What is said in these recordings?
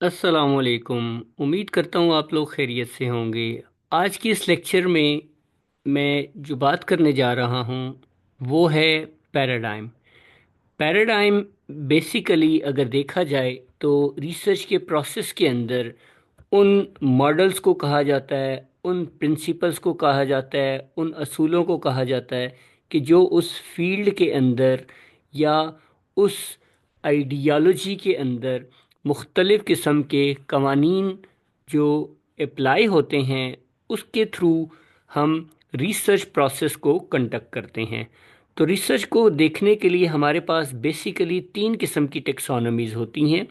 अस्सलामुअलैकुम। उम्मीद करता हूँ आप लोग खैरियत से होंगे। आज की इस लेक्चर में मैं जो बात करने जा रहा हूँ वो है पैराडाइम। पैराडाइम बेसिकली अगर देखा जाए तो रिसर्च के प्रोसेस के अंदर उन मॉडल्स को कहा जाता है, उन प्रिंसिपल्स को कहा जाता है, उन असूलों को कहा जाता है कि जो उस फील्ड के अंदर या उस आइडियालॉजी के अंदर मुख्तलिफ़ किस्म के कवानीन जो अप्लाई होते हैं उसके थ्रू हम रिसर्च प्रोसेस को कंडक्ट करते हैं। तो रिसर्च को देखने के लिए हमारे पास बेसिकली तीन किस्म की टेक्सोनोमीज़ होती हैं।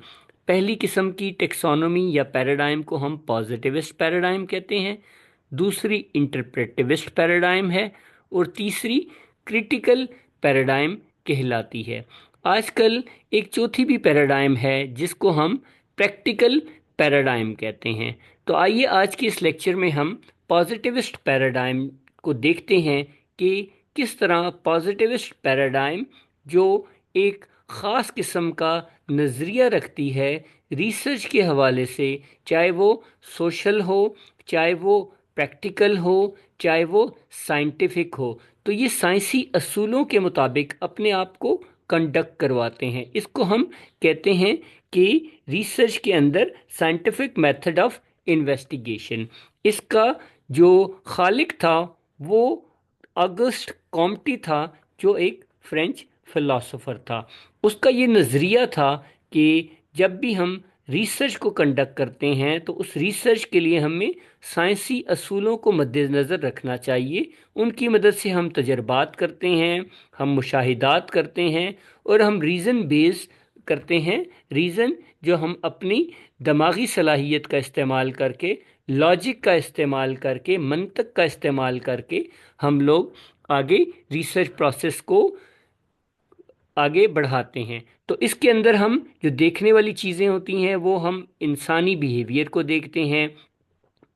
पहली किस्म की टेक्सोनोमी या पैराडाइम को हम पॉजिटिविस्ट पैराडाइम कहते हैं, दूसरी इंटरप्रेटिविस्ट पैराडाइम है और तीसरी क्रिटिकल पैराडाइम कहलाती है। आजकल एक चौथी भी पैराडाइम है जिसको हम प्रैक्टिकल पैराडाइम कहते हैं। तो आइए आज के इस लेक्चर में हम पॉजिटिविस्ट पैराडाइम को देखते हैं कि किस तरह पॉजिटिविस्ट पैराडाइम जो एक ख़ास किस्म का नज़रिया रखती है रिसर्च के हवाले से, चाहे वो सोशल हो, चाहे वो प्रैक्टिकल हो, चाहे वो साइंटिफिक हो, तो ये साइंसी असूलों के मुताबिक अपने आप को कंडक्ट करवाते हैं। इसको हम कहते हैं कि रिसर्च के अंदर साइंटिफिक मेथड ऑफ इन्वेस्टिगेशन। इसका जो खालिक था वो अगस्ट कॉम्टी था, जो एक फ्रेंच फिलोसोफर था। उसका ये नज़रिया था कि जब भी हम रिसर्च को कंडक्ट करते हैं तो उस रिसर्च के लिए हमें साइंसी असूलों को मद्देनज़र रखना चाहिए। उनकी मदद से हम तजर्बात करते हैं, हम मुशाहिदात करते हैं और हम रीज़न बेस करते हैं। रीज़न जो हम अपनी दिमागी सलाहियत का इस्तेमाल करके, लॉजिक का इस्तेमाल करके, मंतक का इस्तेमाल करके हम लोग आगे रिसर्च प्रोसेस को आगे बढ़ाते हैं। तो इसके अंदर हम जो देखने वाली चीज़ें होती हैं वो हम इंसानी बिहेवियर को देखते हैं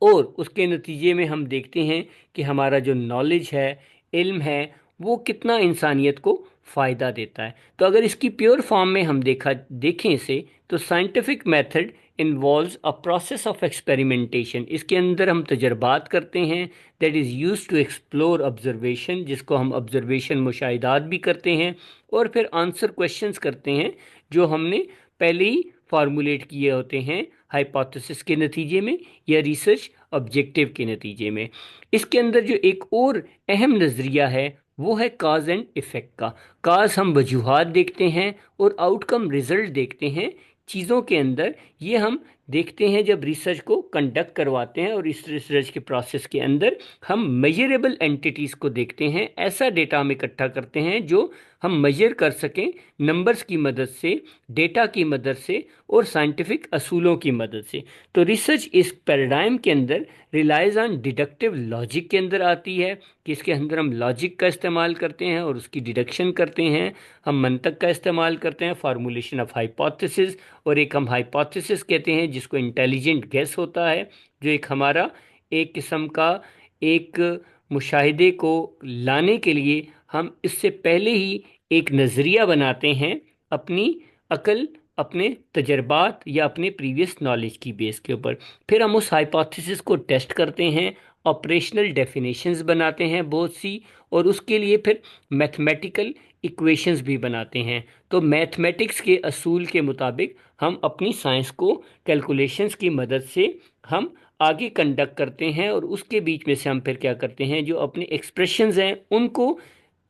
और उसके नतीजे में हम देखते हैं कि हमारा जो नॉलेज है, इल्म है, वो कितना इंसानियत को फ़ायदा देता है। तो अगर इसकी प्योर फॉर्म में हम देखें इसे, तो scientific method involves a process of experimentation. इसके अंदर हम तजर्बात करते हैं, that is use to explore observation, जिसको हम ऑब्जर्वेशन मुशाहिदात भी करते हैं और फिर आंसर क्वेश्चंस करते हैं जो हमने पहले ही फार्मूलेट किए होते हैं हाइपोथेसिस के नतीजे में या रिसर्च ऑब्जेक्टिव के नतीजे में। इसके अंदर जो एक और अहम नज़रिया है वो है काज एंड इफ़ेक्ट का। काज हम वजूहात देखते हैं और आउटकम रिजल्ट देखते हैं चीज़ों के अंदर। ये हम देखते हैं जब रिसर्च को कंडक्ट करवाते हैं और इस रिसर्च के प्रोसेस के अंदर हम मेजरेबल एंटिटीज़ को देखते हैं। ऐसा डेटा हम इकट्ठा करते हैं जो हम मेजर कर सकें नंबर्स की मदद से, डेटा की मदद से और साइंटिफिक असूलों की मदद से। तो रिसर्च इस पैराडाइम के अंदर रिलाइज ऑन डिडक्टिव लॉजिक के अंदर आती है कि इसके अंदर हम लॉजिक का इस्तेमाल करते हैं और उसकी डिडक्शन करते हैं। हम मंतक का इस्तेमाल करते हैं, फार्मूलेशन ऑफ हाइपोथेसिस, और एक हम हाइपोथेसिस कहते हैं जिसको इंटेलिजेंट गेस होता है, जो एक हमारा एक किस्म का एक मुशाहिदे को लाने के लिए हम इससे पहले ही एक नज़रिया बनाते हैं अपनी अकल, अपने तजर्बात या अपने प्रीवियस नॉलेज की बेस के ऊपर। फिर हम उस हाइपोथेसिस को टेस्ट करते हैं, ऑपरेशनल डेफिनेशंस बनाते हैं बहुत सी, और उसके लिए फिर मैथमेटिकल इक्वेशंस भी बनाते हैं। तो मैथमेटिक्स के असूल के मुताबिक हम अपनी साइंस को कैलकुलेशंस की मदद से हम आगे कंडक्ट करते हैं और उसके बीच में से हम फिर क्या करते हैं, जो अपने एक्सप्रेशंस हैं उनको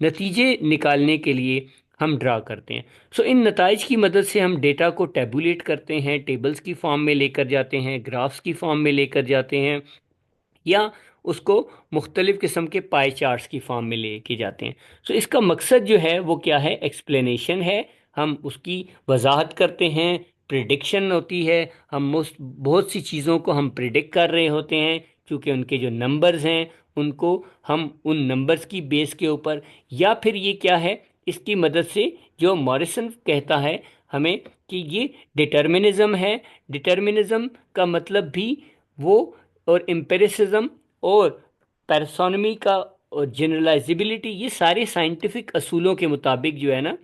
नतीजे निकालने के लिए हम ड्रा करते हैं। सो इन नताइज की मदद से हम डेटा को टैबुलेट करते हैं, टेबल्स की फॉर्म में लेकर जाते हैं, ग्राफ्स की फॉर्म में लेकर जाते हैं, या उसको मुख्तलिफ़ किस्म के पाई चार्ट्स की फॉर्म में लेके जाते हैं। सो इसका मकसद जो है वो क्या है, एक्सप्लेनेशन है। हम उसकी वजाहत करते हैं, प्रिडिक्शन होती है। हम बहुत सी चीज़ों को हम प्रिडिक्ट कर रहे होते हैं क्योंकि उनके जो नंबर्स हैं उनको हम उन नंबर्स की बेस के ऊपर, या फिर ये क्या है, इसकी मदद से जो मॉरिसन कहता है हमें कि ये डिटर्मिनिज्म है। डिटर्मिनिज्म का मतलब भी वो, और एम्पिरिसिज्म और पैरसोनमी का और जनरलाइजेबिलिटी, ये सारे साइंटिफिक असूलों के मुताबिक जो है ना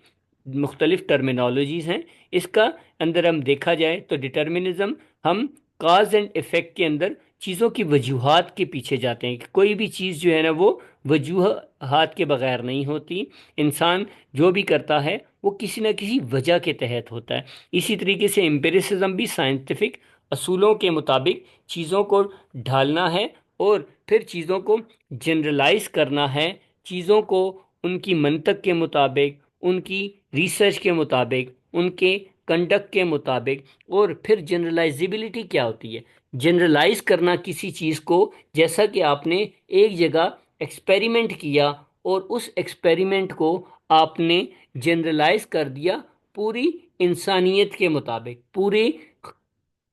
मुख्तलिफ टर्मिनोलॉजीज़ हैं। इसका अंदर हम देखा जाए तो डिटर्मिनिज्म, हम काज एंड इफ़ेक्ट के अंदर चीज़ों की वजूहात के पीछे जाते हैं कि कोई भी चीज़ जो है ना वो वजूहात के बगैर नहीं होती। इंसान जो भी करता है वो किसी न किसी वजह के तहत होता है। इसी तरीके से एम्पिरिसिज्म भी साइंटिफिक असूलों के मुताबिक चीज़ों को ढालना है और फिर चीज़ों को जनरलाइज करना है, चीज़ों को उनकी मंतक के मुताबिक, उनकी रिसर्च के मुताबिक, उनके कंडक्ट के मुताबिक। और फिर जनरलाइजेबिलिटी क्या होती है? जनरलाइज करना किसी चीज़ को, जैसा कि आपने एक जगह एक्सपेरिमेंट किया और उस एक्सपेरिमेंट को आपने जनरलाइज कर दिया पूरी इंसानियत के मुताबिक, पूरे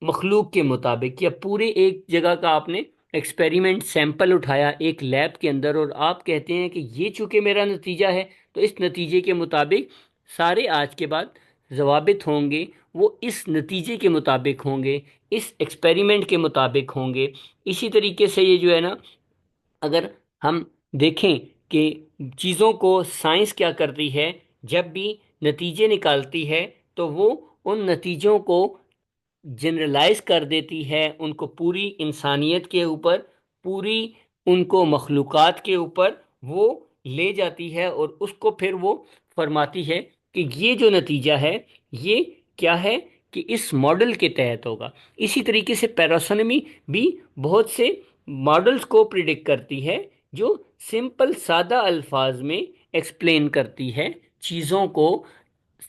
मखलूक के मुताबिक, या पूरे एक जगह का आपने एक्सपेरिमेंट सैंपल उठाया एक लैब के अंदर और आप कहते हैं कि ये चूंकि मेरा नतीजा है तो इस नतीजे के मुताबिक सारे आज के बाद जवाबित होंगे, वो इस नतीजे के मुताबिक होंगे, इस एक्सपेरिमेंट के मुताबिक होंगे। इसी तरीके से ये जो है ना, अगर हम देखें कि चीज़ों को साइंस क्या करती है, जब भी नतीजे निकालती है तो वो उन नतीजों को जनरलाइज कर देती है, उनको पूरी इंसानियत के ऊपर, पूरी उनको मखलूक़ात के ऊपर वो ले जाती है और उसको फिर वो फरमाती है कि ये जो नतीजा है ये क्या है, कि इस मॉडल के तहत होगा। इसी तरीके से पैरासोनमी भी बहुत से मॉडल्स को प्रिडिक्ट करती है जो सिंपल सादा अल्फाज में एक्सप्लेन करती है चीज़ों को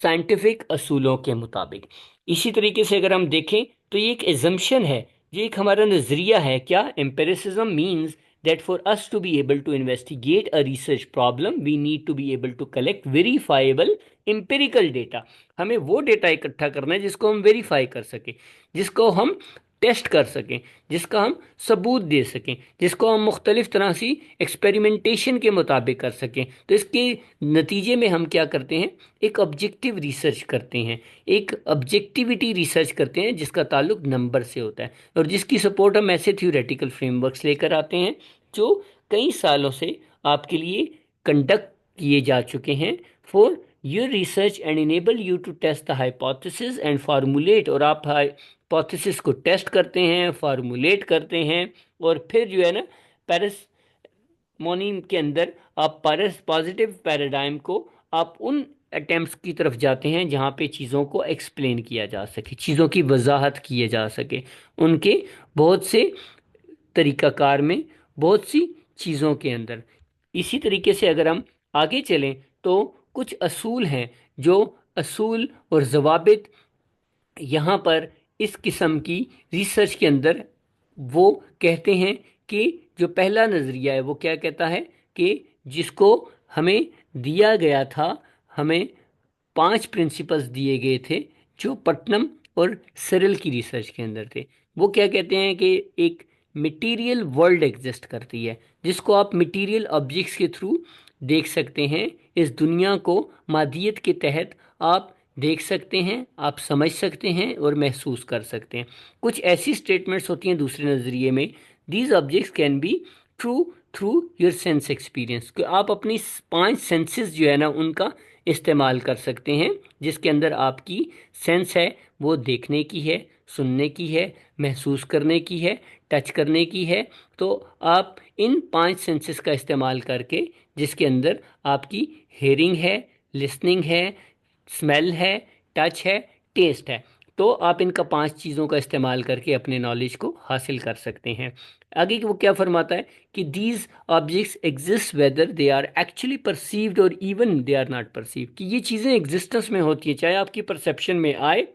साइंटिफिक असूलों के मुताबिक। इसी तरीके से अगर हम देखें तो ये एक एजम्पशन है, ये एक हमारा नज़रिया है। क्या? Empiricism means that for us to be able to investigate a research problem we need to be able to collect verifiable empirical data। हमें वो डेटा इकट्ठा करना है जिसको हम वेरीफाई कर सकें, जिसको हम टेस्ट कर सकें, जिसका हम सबूत दे सकें, जिसको हम मुख्तलिफ तरह से एक्सपेरिमेंटेशन के मुताबिक कर सकें। तो इसके नतीजे में हम क्या करते हैं? एक ऑब्जेक्टिव रिसर्च करते हैं, एक ऑब्जेक्टिविटी रिसर्च करते हैं जिसका ताल्लुक नंबर से होता है और जिसकी सपोर्ट हम ऐसे थ्योरेटिकल फ्रेमवर्क्स लेकर आते हैं जो कई सालों से आपके लिए कंडक्ट किए जा चुके हैं for your research and enable you to test the hypothesis and formulate. और आप हाइपोथेसिस को टेस्ट करते हैं, फार्मूलेट करते हैं और फिर जो है ना पैरसमोनी के अंदर आप पॉजिटिव पैराडाइम को आप उन अटेम्प्ट्स की तरफ जाते हैं जहाँ पे चीज़ों को एक्सप्लेन किया जा सके, चीज़ों की वजाहत किए जा सके, उनके बहुत से तरीक़ाकार में, बहुत सी चीज़ों के अंदर। इसी तरीके से अगर हम आगे चलें तो कुछ असूल हैं, जो असूल और ज़वाबित यहाँ पर इस किस्म की रिसर्च के अंदर वो कहते हैं कि जो पहला नज़रिया है वो क्या कहता है कि जिसको हमें दिया गया था, हमें 5 प्रिंसिपल्स दिए गए थे जो पटनम और सेरिल की रिसर्च के अंदर थे। वो क्या कहते हैं कि एक मटेरियल वर्ल्ड एग्जिस्ट करती है जिसको आप मटेरियल ऑब्जेक्ट्स के थ्रू देख सकते हैं। इस दुनिया को मादियत के तहत आप देख सकते हैं, आप समझ सकते हैं और महसूस कर सकते हैं। कुछ ऐसी स्टेटमेंट्स होती हैं दूसरे नज़रिए में, these objects can be true through your sense experience, कि आप अपनी 5 सेंसेस जो है ना उनका इस्तेमाल कर सकते हैं, जिसके अंदर आपकी सेंस है वो देखने की है, सुनने की है, महसूस करने की है, टच करने की है। तो आप इन 5 सेंसेस का इस्तेमाल करके, जिसके अंदर आपकी हेयरिंग है, लिसनिंग है, स्मेल है, टच है, टेस्ट है, तो आप इनका 5 चीज़ों का इस्तेमाल करके अपने नॉलेज को हासिल कर सकते हैं। आगे वो क्या फरमाता है कि these objects exist whether they are actually perceived और even they are not perceived, कि ये चीज़ें एग्जिस्टेंस में होती हैं चाहे आपकी परसेप्शन में आए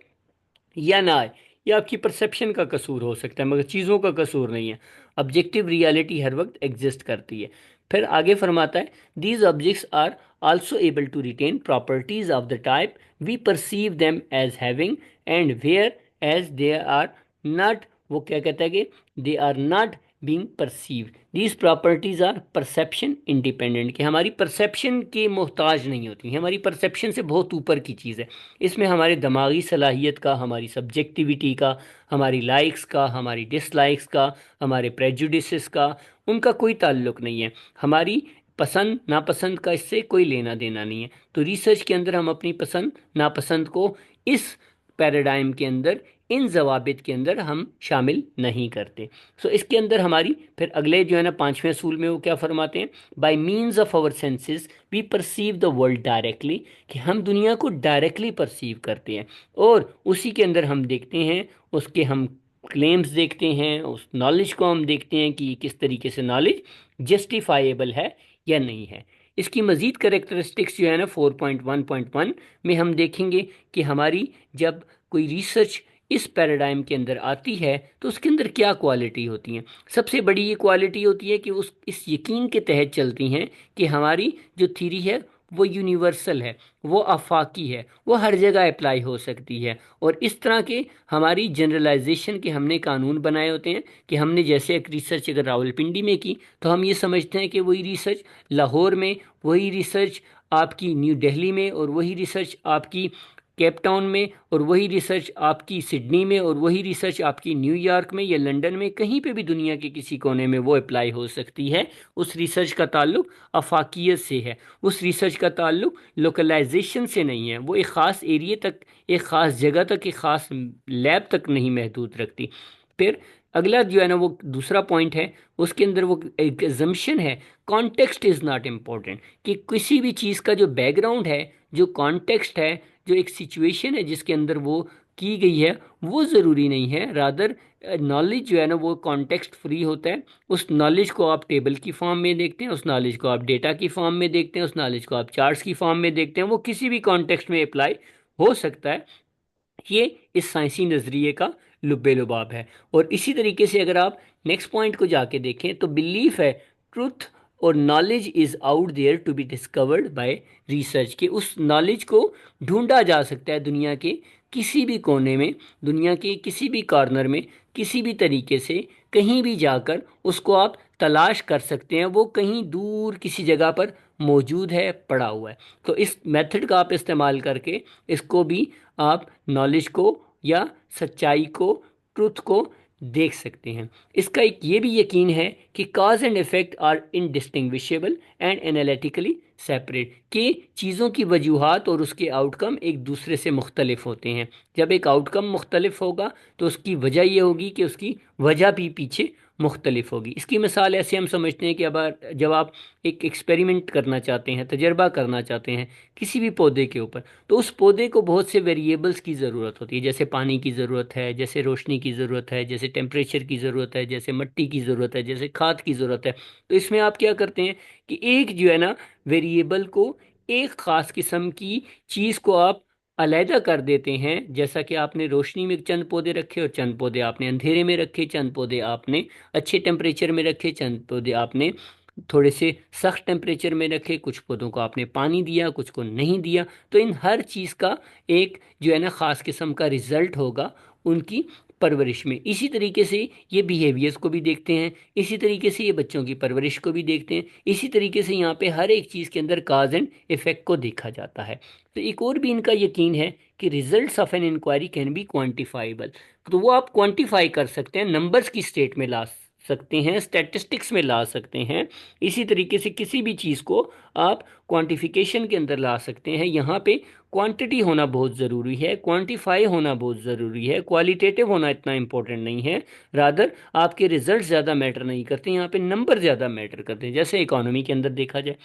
या ना आए। ये आपकी परसेप्शन का कसूर हो सकता है मगर चीज़ों का कसूर नहीं है। ऑब्जेक्टिव रियलिटी हर वक्त एग्जिस्ट करती है। फिर आगे फरमाता है these objects are also able to retain properties of the type we perceive them as having and whereas they are not. वो क्या कहता है कि they are not being perceived, these properties are perception independent, कि हमारी perception के मोहताज नहीं होती, हमारी परसेप्शन से बहुत ऊपर की चीज़ है। इसमें हमारे दिमागी सलाहियत का, हमारी सब्जेक्टिविटी का, हमारी लाइक्स का, हमारी डिसलाइक्स का, हमारे प्रेजुडिसेस का, उनका कोई ताल्लुक नहीं है। हमारी पसंद नापसंद का इससे कोई लेना देना नहीं है। तो रिसर्च के अंदर हम अपनी पसंद नापसंद को इस पैराडाइम के अंदर, इन जवाबित के अंदर हम शामिल नहीं करते। सो इसके अंदर हमारी फिर अगले जो है ना 5वें असूल में वो क्या फरमाते हैं, by means of our senses we perceive the world directly, कि हम दुनिया को डायरेक्टली परसीव करते हैं और उसी के अंदर हम देखते हैं, उसके हम क्लेम्स देखते हैं, उस नॉलेज को हम देखते हैं कि किस तरीके से नॉलेज जस्टिफाइएबल है या नहीं है। इसकी मज़ीद करेक्टरिस्टिक्स जो है ना 4.1.1 में हम देखेंगे कि हमारी जब कोई रिसर्च इस पैराडाइम के अंदर आती है तो उसके अंदर क्या क्वालिटी होती हैं। सबसे बड़ी ये क्वालिटी होती है कि उस इस यकीन के तहत चलती हैं कि हमारी जो थीरी है वो यूनिवर्सल है, वो आफाकी है, वो हर जगह अप्लाई हो सकती है। और इस तरह के हमारी जनरलाइजेशन के हमने कानून बनाए होते हैं कि हमने जैसे एक रिसर्च अगर रावलपिंडी में की तो हम ये समझते हैं कि वही रिसर्च लाहौर में, वही रिसर्च आपकी न्यू दिल्ली में, और वही रिसर्च आपकी केप टाउन में, और वही रिसर्च आपकी सिडनी में, और वही रिसर्च आपकी न्यूयॉर्क में या लंदन में, कहीं पे भी दुनिया के किसी कोने में वो अप्लाई हो सकती है। उस रिसर्च का ताल्लुक आफाकियत से है, उस रिसर्च का ताल्लुक लोकलाइजेशन से नहीं है, वो एक ख़ास एरिए तक, एक ख़ास जगह तक, एक ख़ास लैब तक नहीं महदूद रखती। फिर अगला जो है ना वो दूसरा पॉइंट है, उसके अंदर वो एक एजम्पशन है, कॉन्टेक्स्ट इज़ नॉट इम्पोर्टेंट, कि किसी भी चीज़ का जो बैकग्राउंड है, जो कॉन्टेक्स्ट है, जो एक सिचुएशन है जिसके अंदर वो की गई है, वो ज़रूरी नहीं है। रादर नॉलेज जो है ना वो कॉन्टेक्स्ट फ्री होता है। उस नॉलेज को आप टेबल की फॉर्म में देखते हैं, उस नॉलेज को आप डेटा की फॉर्म में देखते हैं, उस नॉलेज को आप चार्ट्स की फॉर्म में देखते हैं, वो किसी भी कॉन्टेक्स्ट में अप्लाई हो सकता है। ये इस साइंसी नज़रिए का लुब्बे लुबाब है। और इसी तरीके से अगर आप नेक्स्ट पॉइंट को जाके देखें तो बिलीफ है, ट्रुथ और knowledge is out there to be discovered by research, के उस नॉलेज को ढूंढा जा सकता है दुनिया के किसी भी कोने में, दुनिया के किसी भी कॉर्नर में, किसी भी तरीके से कहीं भी जाकर उसको आप तलाश कर सकते हैं, वो कहीं दूर किसी जगह पर मौजूद है, पड़ा हुआ है। तो इस मेथड का आप इस्तेमाल करके इसको भी आप नॉलेज को या सच्चाई को, ट्रुथ को देख सकते हैं। इसका एक ये भी यकीन है कि cause and effect are indistinguishable and analytically separate, कि चीज़ों की वजूहात और उसके आउटकम एक दूसरे से मुख्तलिफ होते हैं। जब एक आउटकम मुख्तलिफ होगा तो उसकी वजह यह होगी कि उसकी वजह भी पीछे मुख्तलिफ होगी। इसकी मिसाल ऐसे हम समझते हैं कि अब जब आप एक एक्सपेरिमेंट करना चाहते हैं, तजर्बा करना चाहते हैं किसी भी पौधे के ऊपर, तो उस पौधे को बहुत से वेरिएबल्स की ज़रूरत होती है, जैसे पानी की ज़रूरत है, जैसे रोशनी की ज़रूरत है, जैसे टेम्परेचर की ज़रूरत है, जैसे मिट्टी की ज़रूरत है, जैसे खाद की ज़रूरत है। तो इसमें आप क्या करते हैं कि एक जो है ना वेरिएबल को, एक ख़ास किस्म की चीज़ को आप अलहदा कर देते हैं। जैसा कि आपने रोशनी में चंद पौधे रखे और चंद पौधे आपने अंधेरे में रखे, चंद पौधे आपने अच्छे टेम्परेचर में रखे, चंद पौधे आपने थोड़े से सख्त टेम्परेचर में रखे, कुछ पौधों को आपने पानी दिया, कुछ को नहीं दिया। तो इन हर चीज़ का एक जो है ना ख़ास किस्म का रिज़ल्ट होगा उनकी परवरिश में। इसी तरीके से ये बिहेवियर्स को भी देखते हैं, इसी तरीके से ये बच्चों की परवरिश को भी देखते हैं, इसी तरीके से यहाँ पे हर एक चीज़ के अंदर काज एंड इफ़ेक्ट को देखा जाता है। तो एक और भी इनका यकीन है कि results of an inquiry can be quantifiable, तो वो आप क्वांटिफाई कर सकते हैं, नंबर्स की स्टेट में ला सकते हैं, स्टैटिस्टिक्स में ला सकते हैं। इसी तरीके से किसी भी चीज़ को आप क्वांटिफिकेशन के अंदर ला सकते हैं। यहाँ पे क्वांटिटी होना बहुत ज़रूरी है, क्वांटिफाई होना बहुत ज़रूरी है, क्वालिटेटिव होना इतना इंपॉर्टेंट नहीं है। रादर आपके रिजल्ट ज़्यादा मैटर नहीं करते, यहाँ पे नंबर ज़्यादा मैटर करते हैं। जैसे इकोनॉमी के अंदर देखा जाए,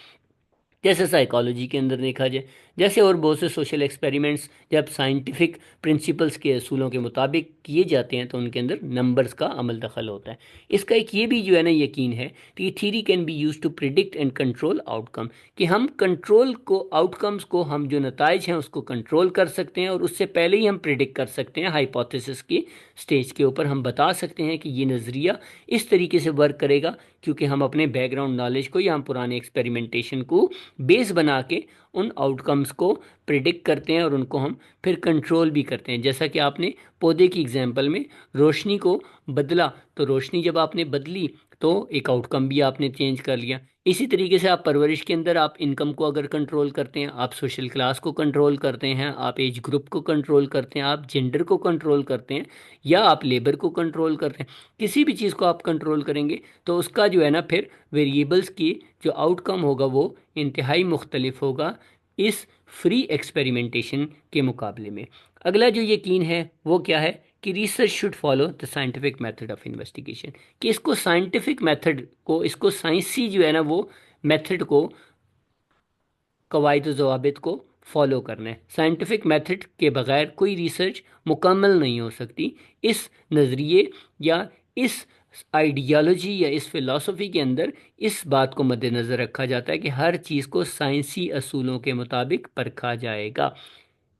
जैसे साइकोलॉजी के अंदर देखा जाए, जैसे और बहुत से सोशल एक्सपेरिमेंट्स जब साइंटिफिक प्रिंसिपल्स के असूलों के मुताबिक किए जाते हैं तो उनके अंदर नंबर्स का अमल दखल होता है। इसका एक ये भी जो है ना यकीन है कि theory can be use to predict and control outcome, कि हम कंट्रोल को, आउटकम्स को, हम जो नताइज हैं उसको कंट्रोल कर सकते हैं और उससे पहले ही हम प्रिडिक्ट कर सकते हैं। हाइपोथेसिस की स्टेज के ऊपर हम बता सकते हैं कि ये नज़रिया इस तरीके से वर्क करेगा, क्योंकि हम अपने बैकग्राउंड नॉलेज को या हम पुराने एक्सपेरिमेंटेशन को बेस बना के उन आउटकम्स को प्रिडिक्ट करते हैं और उनको हम फिर कंट्रोल भी करते हैं। जैसा कि आपने पौधे की एग्जांपल में रोशनी को बदला, तो रोशनी जब आपने बदली तो एक आउटकम भी आपने चेंज कर लिया। इसी तरीके से आप परवरिश के अंदर आप इनकम को अगर कंट्रोल करते हैं, आप सोशल क्लास को कंट्रोल करते हैं, आप एज ग्रुप को कंट्रोल करते हैं, आप जेंडर को कंट्रोल करते हैं, या आप लेबर को कंट्रोल करते हैं, किसी भी चीज़ को आप कंट्रोल करेंगे तो उसका जो है ना फिर वेरिएबल्स की जो आउटकम होगा वो इंतहाई मुख्तलिफ होगा इस फ्री एक्सपेरिमेंटेशन के मुकाबले में। अगला जो यकीन है वो क्या है कि research should follow the scientific method of investigation, कि इसको साइंटिफिक मेथड को, इसको साइंसी जो है ना वो मेथड को, कवायद ज़वाबित को फॉलो करना है। साइंटिफिक मेथड के बगैर कोई रिसर्च मुकम्मल नहीं हो सकती। इस नज़रिए या इस आइडियालॉजी या इस फिलॉसफी के अंदर इस बात को मद्देनज़र रखा जाता है कि हर चीज़ को साइंसी असूलों के मुताबिक परखा जाएगा।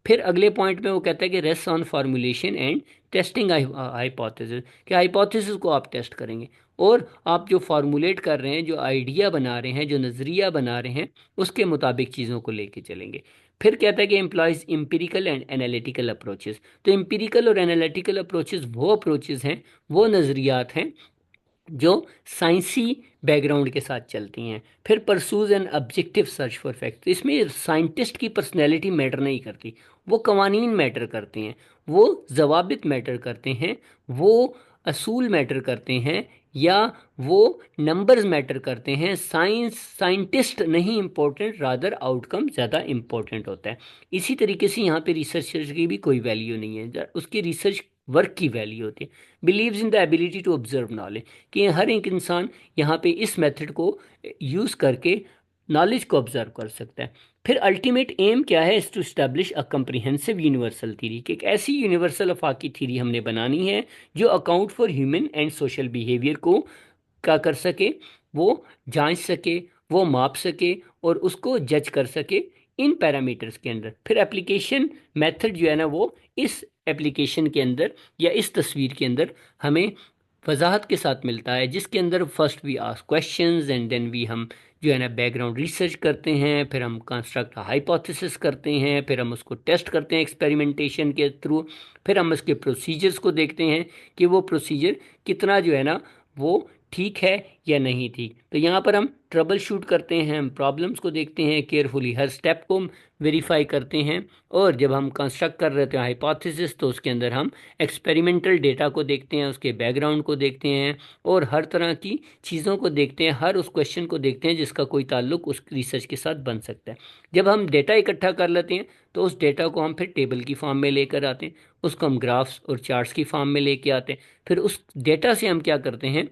फिर अगले पॉइंट में वो कहता है कि rest on formulation and testing hypothesis, कि हाइपोथेसिस को आप टेस्ट करेंगे और आप जो फार्मूलेट कर रहे हैं, जो आइडिया बना रहे हैं, जो नज़रिया बना रहे हैं, उसके मुताबिक चीज़ों को लेके चलेंगे। फिर कहता है कि employees empirical and analytical approaches. तो इम्पिरिकल और एनालिटिकल अप्रोचेस वो अप्रोचेस हैं, वो नज़रियात हैं जो साइंसी बैकग्राउंड के साथ चलती हैं। फिर pursues an objective search for fact, इसमें साइंटिस्ट की पर्सनैलिटी मैटर नहीं करती, वो कवानीन मैटर करते हैं, वो जवाबित मैटर करते हैं, वो असूल मैटर करते हैं, या वो नंबर्स मैटर करते हैं। साइंटिस्ट नहीं इम्पोर्टेंट, रादर आउटकम ज़्यादा इम्पोर्टेंट होता है। इसी तरीके से यहाँ पे रिसर्चर की भी कोई वैल्यू नहीं है, उसकी रिसर्च वर्क की वैल्यू होती है। Believes in the ability to observe knowledge, कि हर एक इंसान यहाँ पे इस मेथड को यूज़ करके नॉलेज को ऑब्जर्व कर सकता है। फिर अल्टीमेट एम क्या है, is to establish a comprehensive universal theory, कि एक ऐसी यूनिवर्सल अफाकी थीरी हमने बनानी है जो account for human and social behaviour को क्या कर सके, वो जांच सके, वो माप सके और उसको जज कर सके इन पैरामीटर्स के अंदर। फिर एप्लीकेशन मेथड जो है ना वो इस एप्लीकेशन के अंदर या इस तस्वीर के अंदर हमें वजाहत के साथ मिलता है, जिसके अंदर first we ask questions and then we हम जो है ना बैकग्राउंड रिसर्च करते हैं, फिर हम कंस्ट्रक्ट हाइपोथेसिस करते हैं, फिर हम उसको टेस्ट करते हैं एक्सपेरिमेंटेशन के थ्रू, फिर हम उसके प्रोसीजर्स को देखते हैं कि वो प्रोसीजर कितना जो है ना वो ठीक है या नहीं ठीक। तो यहाँ पर हम ट्रबल शूट करते हैं, हम प्रॉब्लम्स को देखते हैं केयरफुली, हर स्टेप को वेरीफाई करते हैं, और जब हम कंस्ट्रक्ट कर रहे थे हाइपोथेसिस तो उसके अंदर हम एक्सपेरिमेंटल डेटा को देखते हैं, उसके बैकग्राउंड को देखते हैं, और हर तरह की चीज़ों को देखते हैं, हर उस क्वेश्चन को देखते हैं जिसका कोई ताल्लुक उस रिसर्च के साथ बन सकता है। जब हम डेटा इकट्ठा कर लेते हैं तो उस डेटा को हम फिर टेबल की फॉर्म में लेकर आते हैं, उसको हम ग्राफ्स और चार्ट्स की फॉर्म में लेके आते हैं, फिर उस डेटा से हम क्या करते हैं,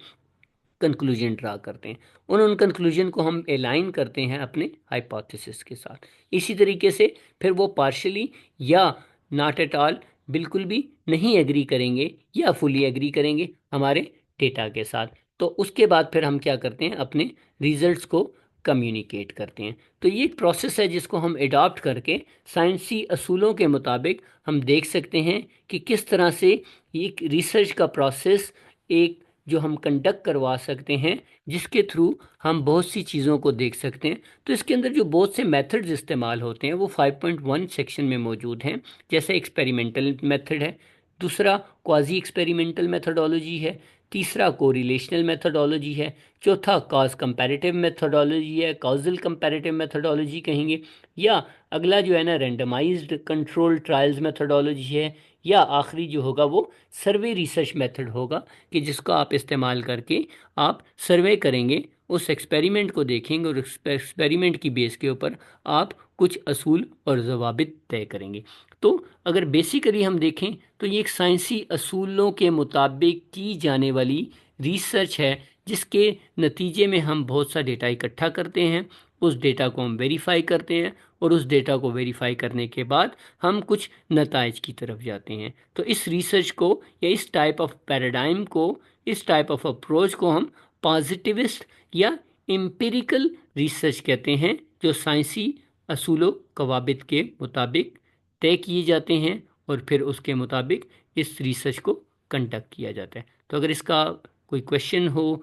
कंक्लूजन ड्रा करते हैं, उन कंक्लूजन को हम अलाइन करते हैं अपने हाइपोथेसिस के साथ। इसी तरीके से फिर वो पार्शली या नॉट एट ऑल, बिल्कुल भी नहीं एग्री करेंगे या फुली एग्री करेंगे हमारे डेटा के साथ। तो उसके बाद फिर हम क्या करते हैं, अपने रिजल्ट्स को कम्युनिकेट करते हैं। तो ये एक प्रोसेस है जिसको हम एडॉप्ट करके साइंसी असूलों के मुताबिक हम देख सकते हैं कि किस तरह से एक रिसर्च का प्रोसेस एक जो हम कंडक्ट करवा सकते हैं, जिसके थ्रू हम बहुत सी चीज़ों को देख सकते हैं। तो इसके अंदर जो बहुत से मेथड्स इस्तेमाल होते हैं वो 5.1 सेक्शन में मौजूद हैं। जैसे एक्सपेरिमेंटल मेथड है, दूसरा क्वाजी एक्सपेरिमेंटल मेथडोलॉजी है, तीसरा कोरिलेशनल मेथडोलॉजी है, चौथा कॉज कंपैरेटिव मेथडोलॉजी है, कॉजल कंपैरेटिव मेथडोलॉजी कहेंगे, या अगला जो है ना रैंडमाइज्ड कंट्रोल ट्रायल्स मेथडोलॉजी है, या आखिरी जो होगा वो सर्वे रिसर्च मेथड होगा, कि जिसको आप इस्तेमाल करके आप सर्वे करेंगे, उस एक्सपेरिमेंट को देखेंगे और एक्सपेरिमेंट की बेस के ऊपर आप कुछ असूल और जवाबित तय करेंगे। तो अगर बेसिकली हम देखें तो ये एक साइंसी असूलों के मुताबिक की जाने वाली रिसर्च है, जिसके नतीजे में हम बहुत सा डेटा इकट्ठा करते हैं, उस डेटा को हम वेरीफाई करते हैं, और उस डेटा को वेरीफाई करने के बाद हम कुछ नताइज की तरफ जाते हैं। तो इस रिसर्च को या इस टाइप ऑफ पैराडाइम को, इस टाइप ऑफ अप्रोच को हम पॉजिटिविस्ट या एम्पिरिकल रिसर्च कहते हैं, जो साइंसी असूलों कवाबित के मुताबिक तय किए जाते हैं और फिर उसके मुताबिक इस रिसर्च को कंडक्ट किया जाता है। तो अगर इसका कोई क्वेश्चन हो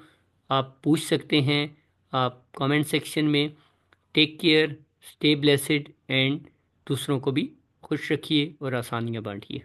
आप पूछ सकते हैं आप कमेंट सेक्शन में। Take care, stay blessed and दूसरों को भी खुश रखिए और आसानियाँ बांटिए।